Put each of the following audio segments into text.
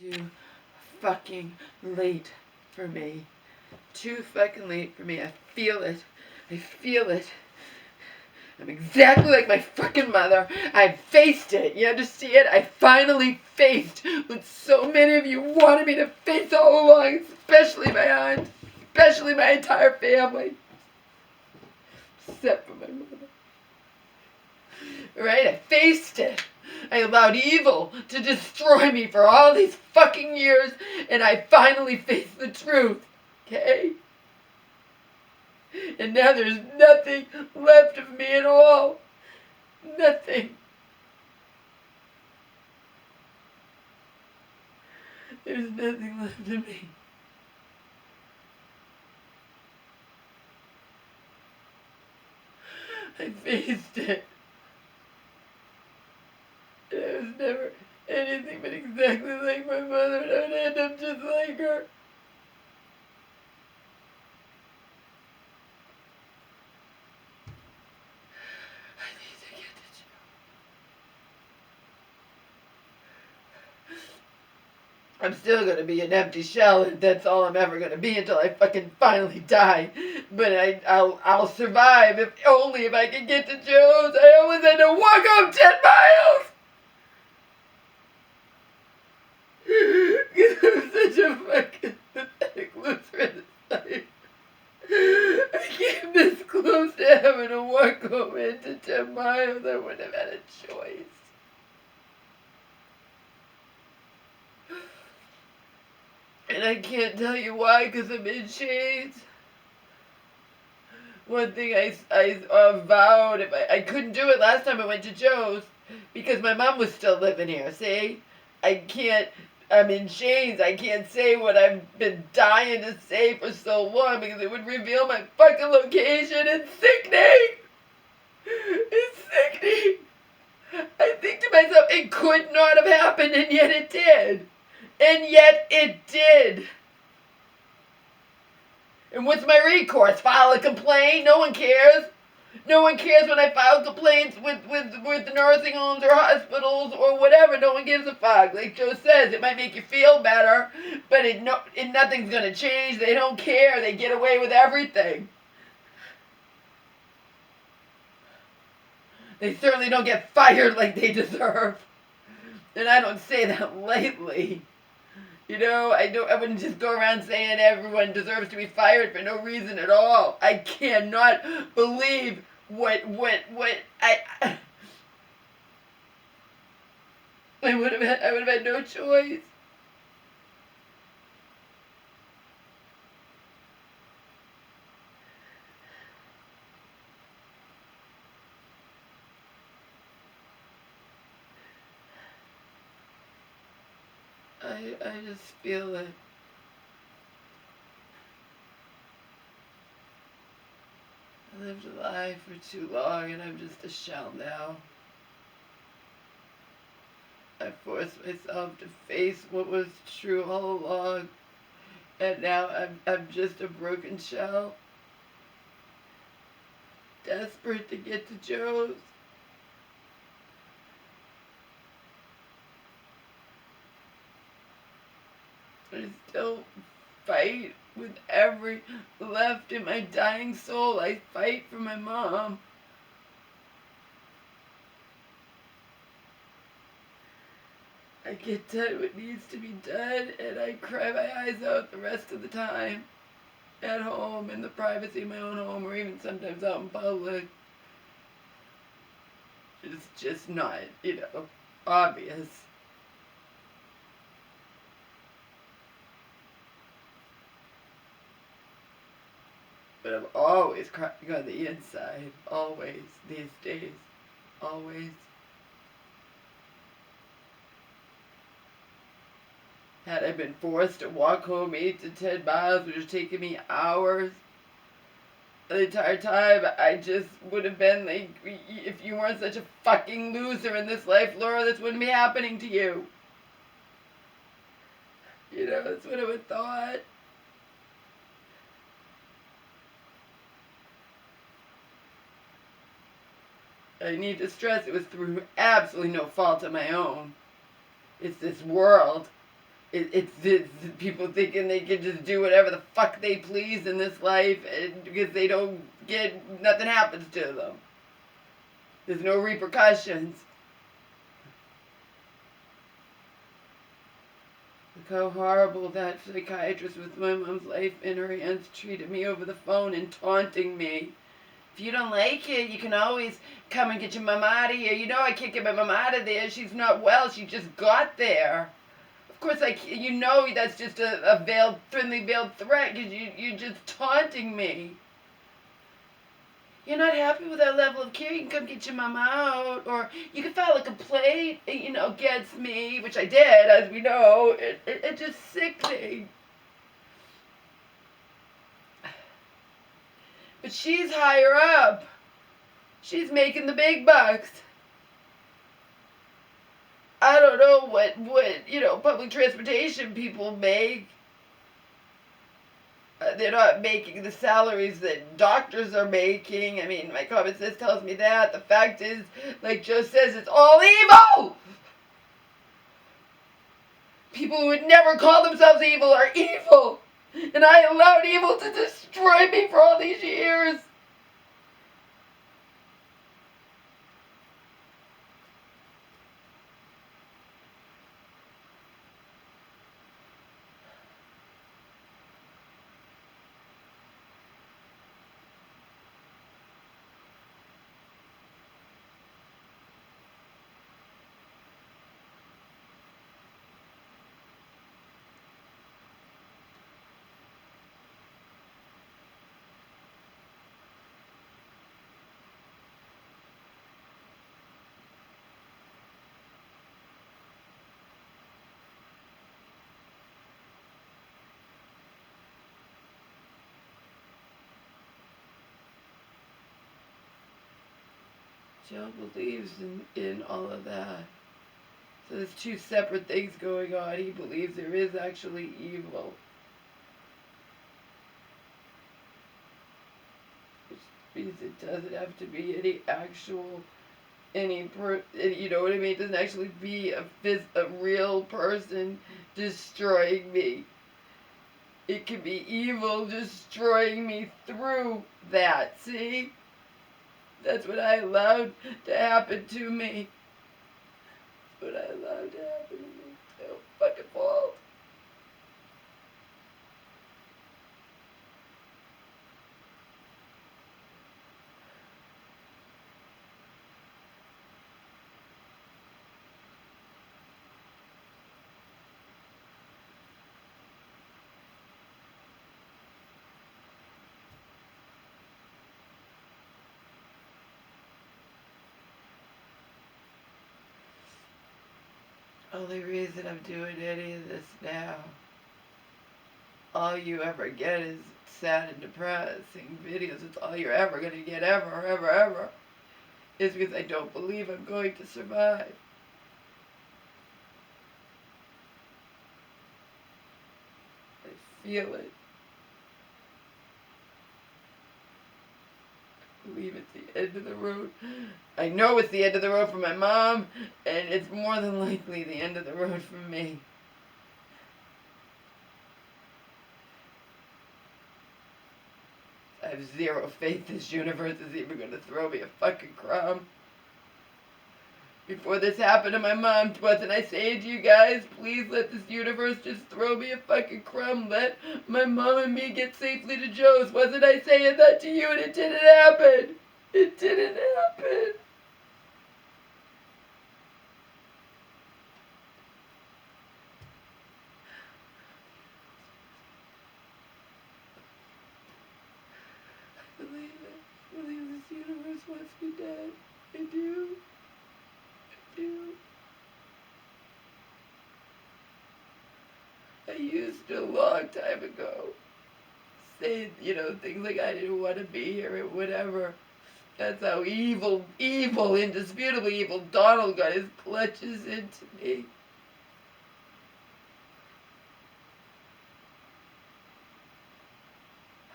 Too fucking late for me. Too fucking late for me. I feel it. I feel it. I'm exactly like my fucking mother. I faced it. You understand? I finally faced what so many of you wanted me to face all along, especially my aunt, especially my entire family. Except for my mother. Right? I faced it. I allowed evil to destroy me for all these fucking years, and I finally faced the truth. Okay? And now there's nothing left of me at all. Nothing. There's nothing left of me. I faced it. I was never anything but exactly like my mother, and I would end up just like her. I need to get to jail. I'm still gonna be an empty shell, and that's all I'm ever gonna be until I fucking finally die. But I'll survive if only if I can get to Joe's. I always had to walk home 10 miles. Because I'm such a fucking pathetic loser in this life. I came this close to having to walk home into 10 miles. I wouldn't have had a choice. And I can't tell you why, because I'm in chains. One thing I vowed, if I couldn't do it last time I went to Joe's, because my mom was still living here, see? I'm in chains. I can't say what I've been dying to say for so long because it would reveal my fucking location. It's sickening! It's sickening! I think to myself, it could not have happened, and yet it did. And yet it did. And what's my recourse? File a complaint? No one cares. No one cares when I file complaints with the nursing homes or hospitals or whatever. No one gives a fuck. Like Joe says, it might make you feel better, but nothing's gonna change. They don't care. They get away with everything. They certainly don't get fired like they deserve. And I don't say that lightly. You know, I wouldn't just go around saying everyone deserves to be fired for no reason at all. I cannot believe what I would have had no choice. I just feel it. I lived a life for too long and I'm just a shell now. I forced myself to face what was true all along, and now I'm just a broken shell. Desperate to get to Joe's. I still fight with every left in my dying soul. I fight for my mom. I get done what needs to be done, and I cry my eyes out the rest of the time. At home, in the privacy of my own home, or even sometimes out in public. It's just not, obvious. But I'm always crying on the inside. Always. These days. Always. Had I been forced to walk home 8 to 10 miles, which was taking me hours, the entire time, I just would have been like, if you weren't such a fucking loser in this life, Laura, this wouldn't be happening to you. That's what I would have thought. I need to stress it was through absolutely no fault of my own. It's this world. It's people thinking they can just do whatever the fuck they please in this life, and because they don't get, nothing happens to them. There's no repercussions. Look how horrible that psychiatrist with my mom's life in her hands treated me over the phone and taunting me. If you don't like it, you can always come and get your mom out of here. You know I can't get my mom out of there. She's not well. She just got there. Of course, you know that's just a veiled, thinly veiled threat because you're just taunting me. You're not happy with that level of care, you can come get your mom out, or you can file a complaint, against me, which I did, as we know. It's just sickening. But she's higher up. She's making the big bucks. I don't know what public transportation people make. They're not making the salaries that doctors are making. I mean, my common sense tells me that. The fact is, like Joe says, it's all evil! People who would never call themselves evil are evil! And I allowed evil to destroy me for all these years! Joe believes in all of that. So there's two separate things going on. He believes there is actually evil. Which means it doesn't have to be you know what I mean? It doesn't actually be a real person destroying me. It can be evil destroying me through that, see? That's what I allowed to happen to me. That's what I allowed to happen to me. It's no fucking fault. Only reason I'm doing any of this now, all you ever get is sad and depressing videos. It's all you're ever going to get, ever, is because I don't believe I'm going to survive. I feel it. I believe it's the end of the road. I know it's the end of the road for my mom, and it's more than likely the end of the road for me. I have zero faith this universe is even going to throw me a fucking crumb. Before this happened to my mom, wasn't I saying to you guys, please let this universe just throw me a fucking crumb. Let my mom and me get safely to Joe's. Wasn't I saying that to you? And it didn't happen. It didn't happen. I believe it. I believe this universe wants me dead. I do. I do. I used to a long time ago say, things like I didn't want to be here or whatever. That's how evil, indisputably evil Donald got his clutches into me.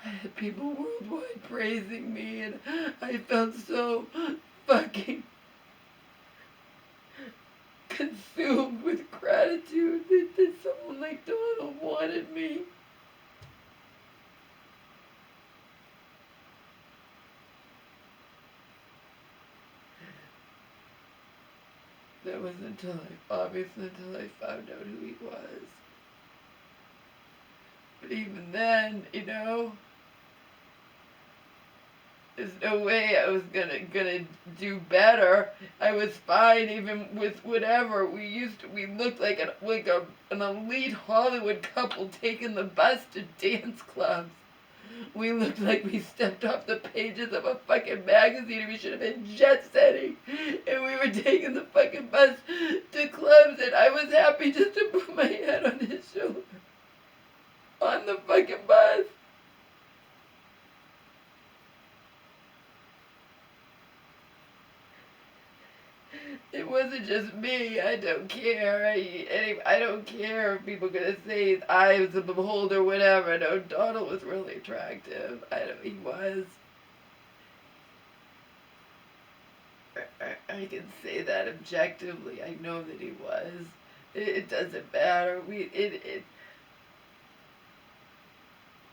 I had people worldwide praising me, and I felt so fucking consumed with gratitude that someone like wanted me. That was until I found out who he was. But even then, there's no way I was gonna do better. I was fine even with whatever. We looked like an elite Hollywood couple taking the bus to dance clubs. We looked like we stepped off the pages of a fucking magazine and we should have been jet setting. And we were taking the fucking bus to clubs and I was happy just to put my head on his shoulder. On the fucking bus. It wasn't just me. I don't care. I don't care if people are gonna say I was a beholder, whatever. No, Donald was really attractive. He was. I can say that objectively. I know that he was. It doesn't matter.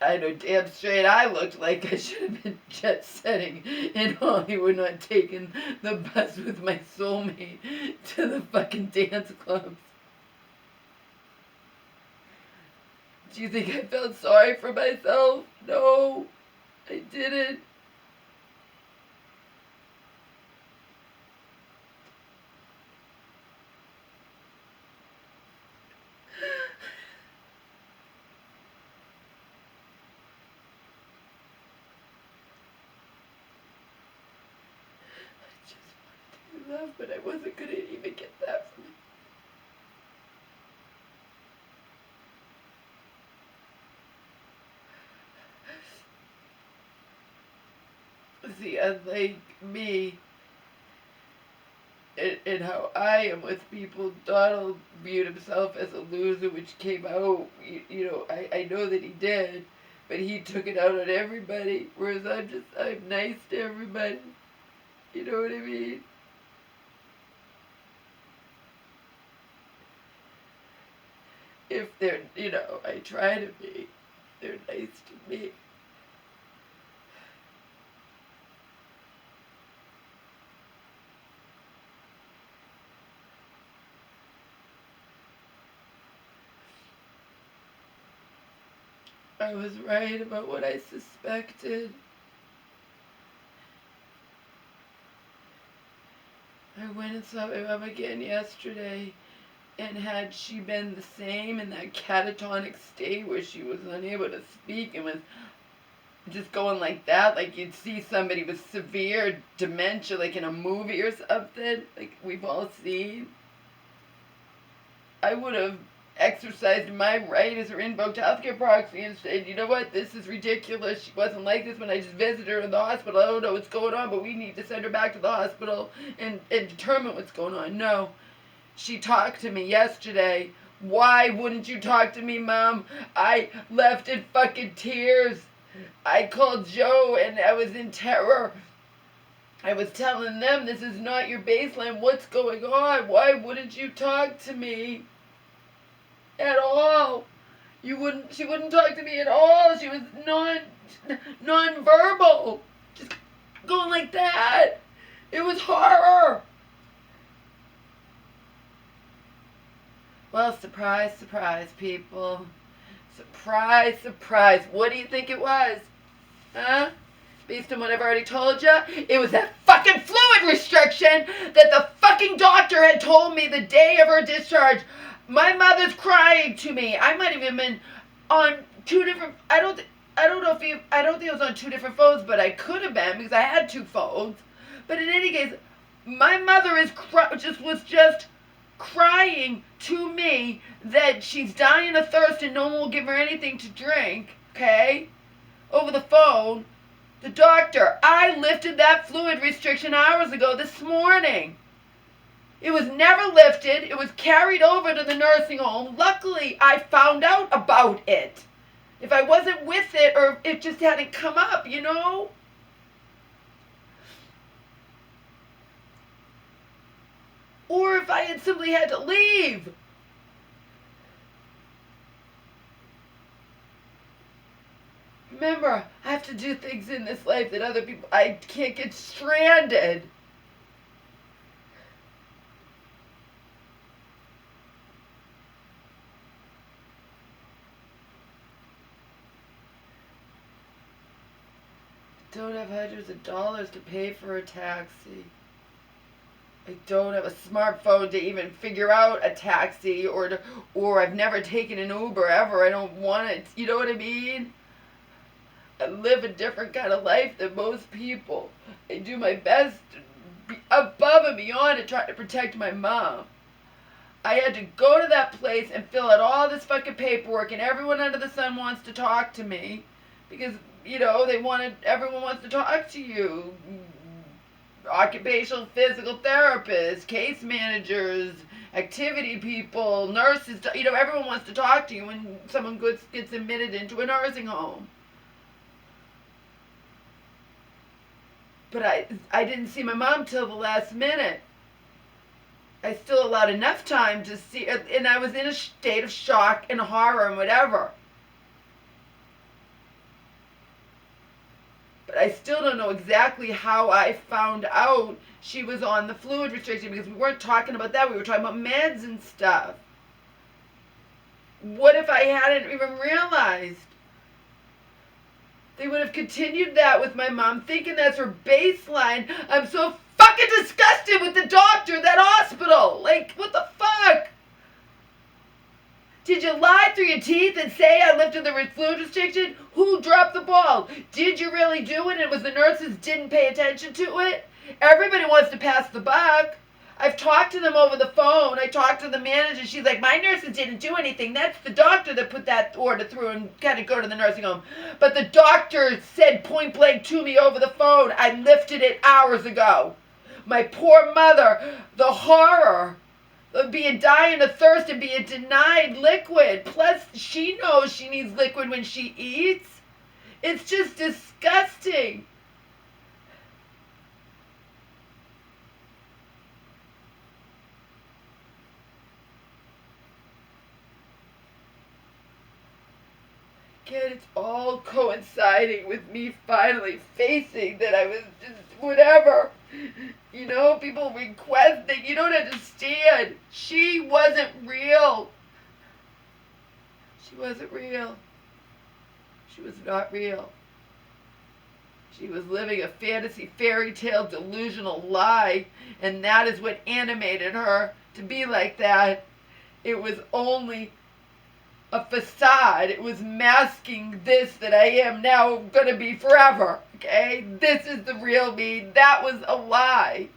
I know damn straight I looked like I should have been jet setting in Hollywood, not taking the bus with my soulmate to the fucking dance clubs. Do you think I felt sorry for myself? No, I didn't. Love, but I wasn't gonna even get that from him. See, unlike me, and how I am with people, Donald viewed himself as a loser, which came out, I know that he did, but he took it out on everybody, whereas I'm nice to everybody. You know what I mean? If they're, I try to be, they're nice to me. I was right about what I suspected. I went and saw my mom again yesterday. And had she been the same in that catatonic state where she was unable to speak and was just going like that, like you'd see somebody with severe dementia, like in a movie or something, like we've all seen, I would have exercised my right as her invoked healthcare proxy and said, you know what, this is ridiculous. She wasn't like this when I just visited her in the hospital. I don't know what's going on, but we need to send her back to the hospital and determine what's going on. No. She talked to me yesterday. Why wouldn't you talk to me, Mom? I left in fucking tears. I called Joe and I was in terror. I was telling them this is not your baseline. What's going on? Why wouldn't you talk to me at all? She wouldn't talk to me at all. She was non-verbal. Just going like that. It was horror. Well, surprise, surprise, people. Surprise, surprise. What do you think it was? Huh? Based on what I've already told you, it was that fucking fluid restriction that the fucking doctor had told me the day of her discharge. My mother's crying to me. I might have even been on two different. I don't think it was on two different phones, but I could have been because I had two phones. But in any case, my mother was just crying to me that she's dying of thirst and no one will give her anything to drink, okay? Over the phone. The doctor, I lifted that fluid restriction hours ago this morning. It was never lifted. It was carried over to the nursing home. Luckily, I found out about it. If I wasn't with it or it just hadn't come up, Or if I had simply had to leave. Remember, I have to do things in this life that other people, I can't get stranded. Don't have hundreds of dollars to pay for a taxi. I don't have a smartphone to even figure out a taxi, or I've never taken an Uber ever. I don't want it. You know what I mean? I live a different kind of life than most people. I do my best above and beyond to try to protect my mom. I had to go to that place and fill out all this fucking paperwork, and everyone under the sun wants to talk to me because, everyone wants to talk to you. Occupational physical therapists, case managers, activity people, nurses, everyone wants to talk to you when someone gets admitted into a nursing home. But I didn't see my mom till the last minute. I still allowed enough time to see, and I was in a state of shock and horror and whatever. But I still don't know exactly how I found out she was on the fluid restriction, because we weren't talking about that. We were talking about meds and stuff. What if I hadn't even realized? They would have continued that with my mom, thinking that's her baseline. I'm so fucking disgusted with the doctor, that hospital. Like, what the fuck? Did you lie through your teeth and say I lifted the fluid restriction? Who dropped the ball? Did you really do it and it was the nurses didn't pay attention to it? Everybody wants to pass the buck. I've talked to them over the phone. I talked to the manager. She's like, my nurses didn't do anything. That's the doctor that put that order through and had to go to the nursing home. But the doctor said point blank to me over the phone, I lifted it hours ago. My poor mother, the horror of dying of thirst and being denied liquid. Plus, she knows she needs liquid when she eats. It's just disgusting. Again, it's all coinciding with me finally facing that I was just whatever. People request that you don't understand. She wasn't real. She wasn't real. She was not real. She was living a fantasy, fairy tale, delusional lie, and that is what animated her to be like that. It was only a facade. It was masking this that I am now going to be forever. Okay? This is the real me. That was a lie.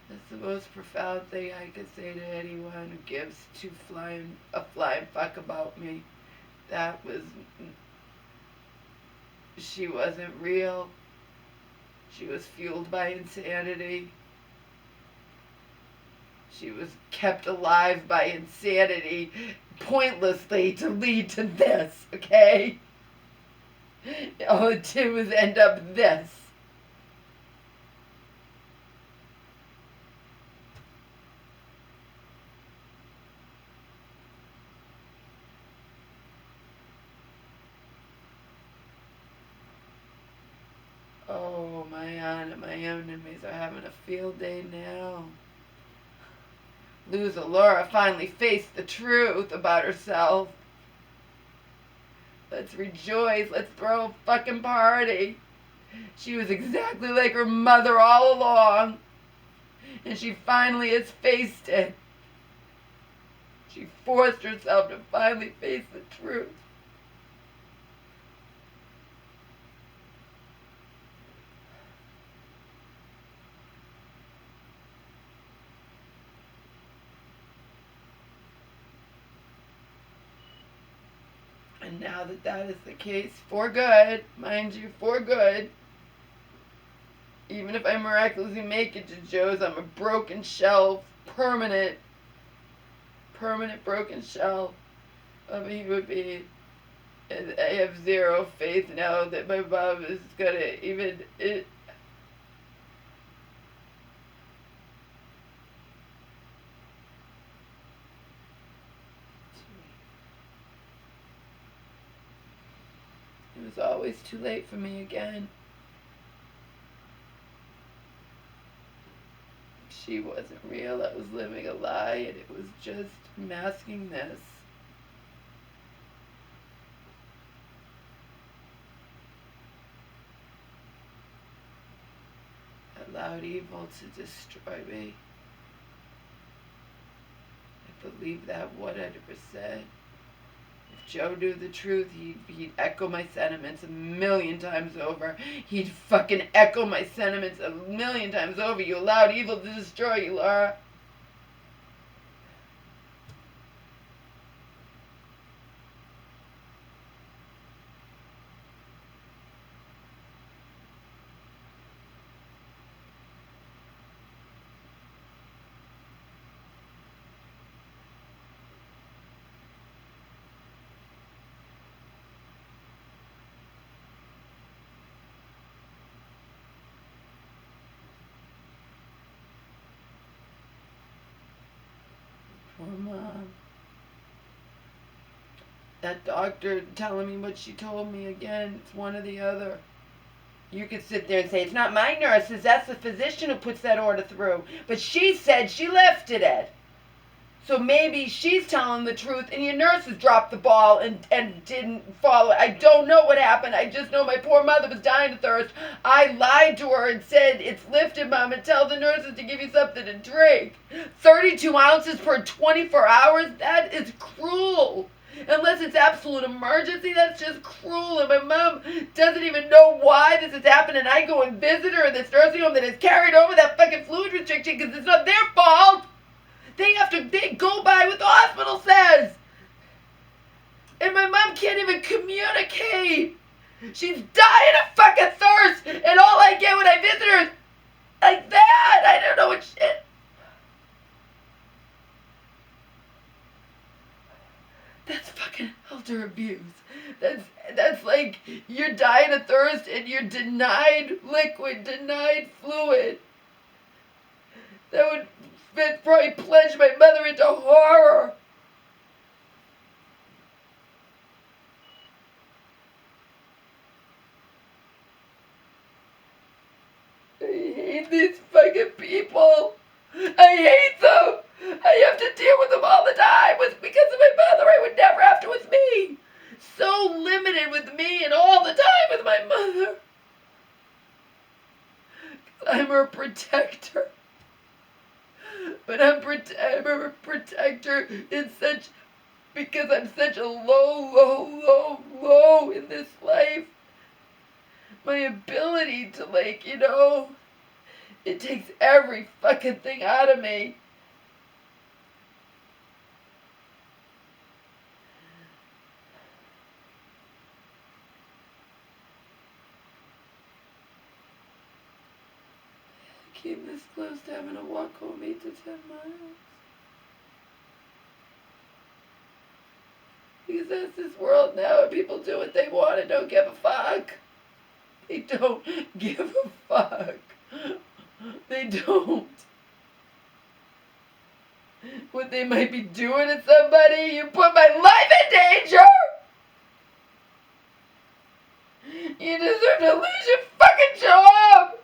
That's the most profound thing I could say to anyone who gives a flying fuck about me. That was, she wasn't real. She was fueled by insanity. She was kept alive by insanity pointlessly to lead to this, okay? All it did was end up this. Oh, my aunt and my enemies are having a field day now. Loser Laura finally faced the truth about herself. Let's rejoice. Let's throw a fucking party. She was exactly like her mother all along. And she finally has faced it. She forced herself to finally face the truth. And now that that is the case, for good, mind you, for good, even if I miraculously make it to Joe's, I'm a broken shell, permanent broken shell of a human being. And I have zero faith now that my mom is gonna was always too late for me again. She wasn't real. I was living a lie, and it was just masking this. I allowed evil to destroy me. I believe that 100%. If Joe knew the truth, he'd echo my sentiments 1,000,000 times over. He'd fucking echo my sentiments 1,000,000 times over. You allowed evil to destroy you, Laura. Poor Mom. That doctor telling me what she told me again, it's one or the other. You could sit there and say, it's not my nurses, that's the physician who puts that order through. But she said she lifted it. So maybe she's telling the truth and your nurses dropped the ball and didn't follow it. I don't know what happened. I just know my poor mother was dying of thirst. I lied to her and said, it's lifted, Mom, and tell the nurses to give you something to drink. 32 ounces per 24 hours? That is cruel. Unless it's absolute emergency, that's just cruel. And my mom doesn't even know why this has happened. And I go and visit her in this nursing home that has carried over that fucking fluid restriction because it's not their fault. They go by what the hospital says. And my mom can't even communicate. She's dying of fucking thirst. And all I get when I visit her is like that. I don't know what shit. That's fucking elder abuse. That's like you're dying of thirst and you're denied liquid, denied fluid. That would probably plunge my mother into horror. I hate these fucking people. I hate them. I have to deal with them all the time. Because of my mother, I would never have to with me. So limited with me and all the time with my mother. I'm her protector. But I'm a protector because I'm such a low in this life. My ability to it takes every fucking thing out of me. I came this close to having to walk home 8 to 10 miles. Because that's this world now, and people do what they want and don't give a fuck. They don't give a fuck. They don't. What they might be doing to somebody, you put my life in danger! You deserve to lose your fucking job!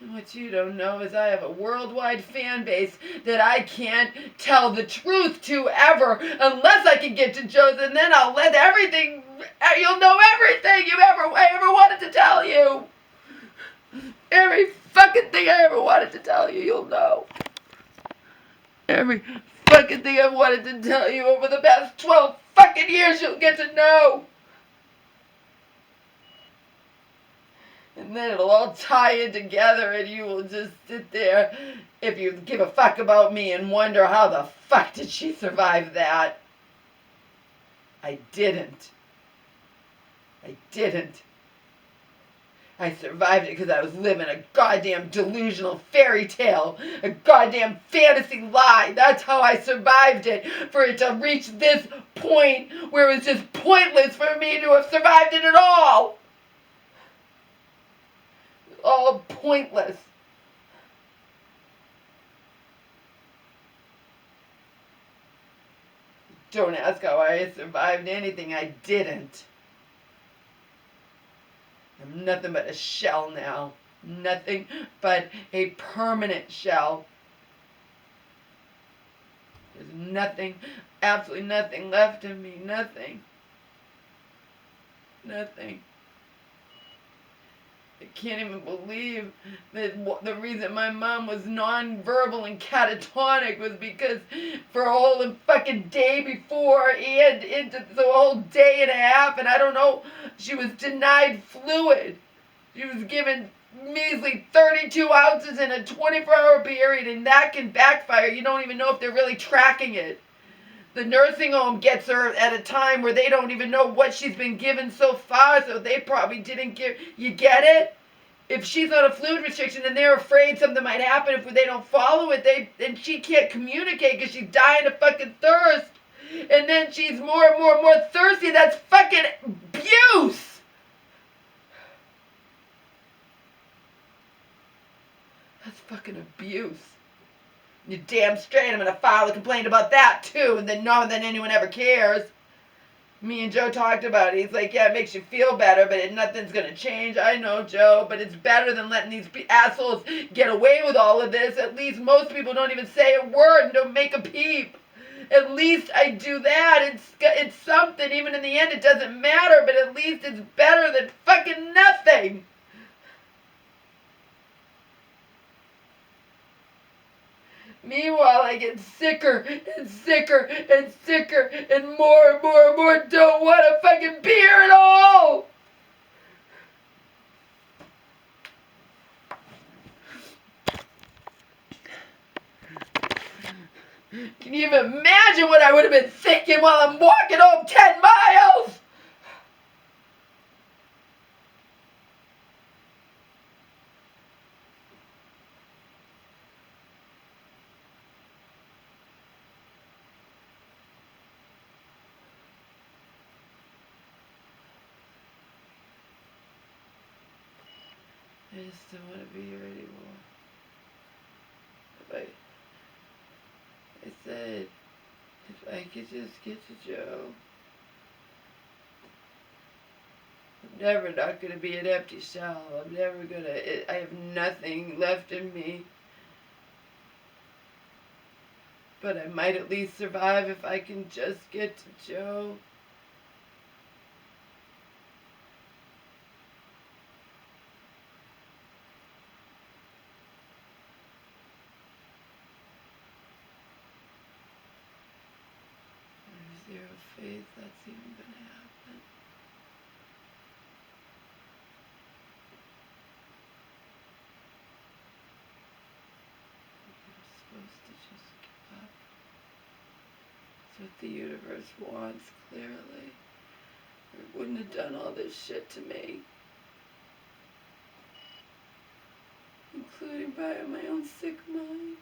And what you don't know is I have a worldwide fan base that I can't tell the truth to ever unless I can get to Joe's, and then I'll let everything, you'll know everything I ever wanted to tell you. Every fucking thing I ever wanted to tell you, you'll know. Every fucking thing I've wanted to tell you over the past 12 fucking years, you'll get to know. And then it'll all tie in together and you will just sit there, if you give a fuck about me, and wonder how the fuck did she survive that? I didn't. I survived it because I was living a goddamn delusional fairy tale, a goddamn fantasy lie. That's how I survived it, for it to reach this point where it was just pointless for me to have survived it at all. pointless. Don't ask how I survived anything. I didn't. I'm nothing but a shell now. Nothing but a permanent shell. There's nothing, absolutely nothing left of me. Nothing. Nothing. I can't even believe that the reason my mom was nonverbal and catatonic was because for a whole fucking day before and into the whole day and a half, and I don't know, she was denied fluid. She was given measly 32 ounces in a 24-hour period, and that can backfire. You don't even know if they're really tracking it. The nursing home gets her at a time where they don't even know what she's been given so far, so they probably didn't give... You get it? If she's on a fluid restriction and they're afraid something might happen if they don't follow it, and she can't communicate because she's dying of fucking thirst, and then she's more and more and more thirsty, that's fucking abuse! That's fucking abuse. You're damn straight I'm gonna file a complaint about that too, and then not that anyone ever cares. Me and Joe talked about it. He's like, yeah, it makes you feel better, but nothing's gonna change. I know, Joe, but it's better than letting these assholes get away with all of this. At least most people don't even say a word and don't make a peep. At least I do that. It's something. Even in the end, it doesn't matter, but at least it's better than fucking nothing. Meanwhile, I get sicker and sicker and sicker and more don't want a fucking beer at all! Can you even imagine what I would have been thinking while I'm walking home 10 miles? I just don't want to be here anymore. I said, if I could just get to Joe, I'm never not going to be an empty shell. I'm never going to, I have nothing left in me. But I might at least survive if I can just get to Joe. Zero faith that's even gonna happen. I'm supposed to just give up. That's what the universe wants, clearly. Or it wouldn't have done all this shit to me. Including by my own sick mind.